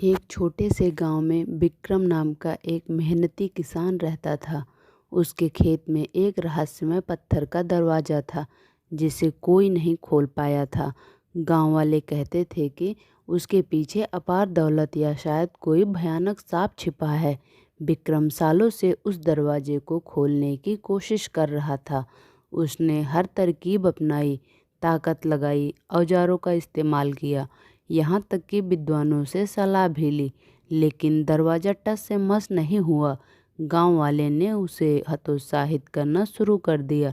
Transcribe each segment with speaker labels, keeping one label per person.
Speaker 1: एक छोटे से गांव में विक्रम नाम का एक मेहनती किसान रहता था। उसके खेत में एक रहस्यमय पत्थर का दरवाज़ा था जिसे कोई नहीं खोल पाया था। गांव वाले कहते थे कि उसके पीछे अपार दौलत या शायद कोई भयानक सांप छिपा है। विक्रम सालों से उस दरवाजे को खोलने की कोशिश कर रहा था। उसने हर तरकीब अपनाई, ताकत लगाई, औजारों का इस्तेमाल किया, यहाँ तक कि विद्वानों से सलाह भी ली, लेकिन दरवाज़ा टस से मस नहीं हुआ। गांव वाले ने उसे हतोत्साहित करना शुरू कर दिया।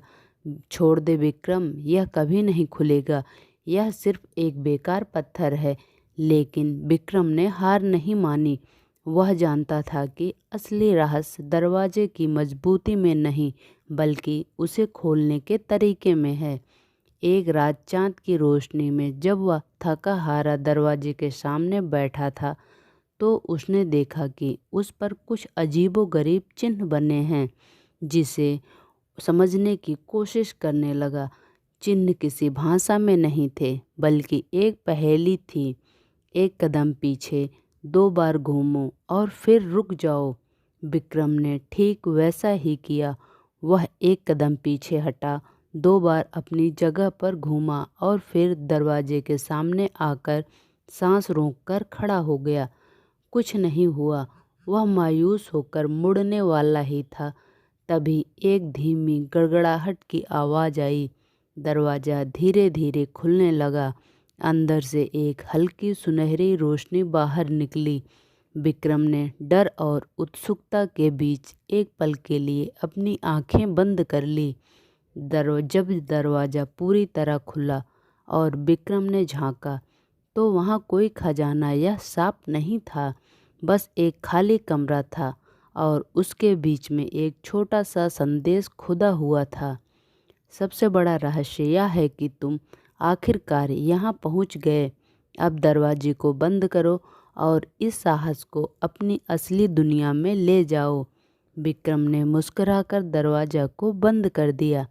Speaker 1: छोड़ दे विक्रम, यह कभी नहीं खुलेगा, यह सिर्फ एक बेकार पत्थर है। लेकिन विक्रम ने हार नहीं मानी। वह जानता था कि असली रहस्य दरवाजे की मजबूती में नहीं, बल्कि उसे खोलने के तरीके में है। एक रात चांद की रोशनी में जब वह थका हारा दरवाजे के सामने बैठा था, तो उसने देखा कि उस पर कुछ अजीबोगरीब चिन्ह बने हैं। जिसे समझने की कोशिश करने लगा। चिन्ह किसी भाषा में नहीं थे, बल्कि एक पहेली थी। एक कदम पीछे, दो बार घूमो और फिर रुक जाओ। विक्रम ने ठीक वैसा ही किया। वह एक कदम पीछे हटा, दो बार अपनी जगह पर घूमा और फिर दरवाजे के सामने आकर सांस रोककर खड़ा हो गया। कुछ नहीं हुआ। वह मायूस होकर मुड़ने वाला ही था, तभी एक धीमी गड़गड़ाहट की आवाज़ आई। दरवाज़ा धीरे धीरे खुलने लगा। अंदर से एक हल्की सुनहरी रोशनी बाहर निकली। विक्रम ने डर और उत्सुकता के बीच एक पल के लिए अपनी आंखें बंद कर ली। जब दरवाज़ा पूरी तरह खुला और विक्रम ने झांका, तो वहाँ कोई खजाना या सांप नहीं था, बस एक खाली कमरा था और उसके बीच में एक छोटा सा संदेश खुदा हुआ था। सबसे बड़ा रहस्य यह है कि तुम आखिरकार यहाँ पहुँच गए। अब दरवाजे को बंद करो और इस साहस को अपनी असली दुनिया में ले जाओ। विक्रम ने मुस्कुराकर दरवाजा को बंद कर दिया।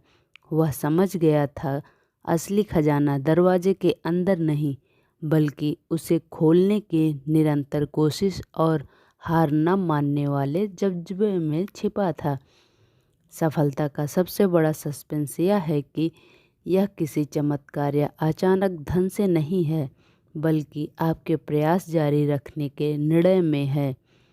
Speaker 1: वह समझ गया था, असली खजाना दरवाजे के अंदर नहीं, बल्कि उसे खोलने की निरंतर कोशिश और हार न मानने वाले जज्बे में छिपा था। सफलता का सबसे बड़ा सस्पेंस यह है कि यह किसी चमत्कार या अचानक धन से नहीं है, बल्कि आपके प्रयास जारी रखने के निर्णय में है।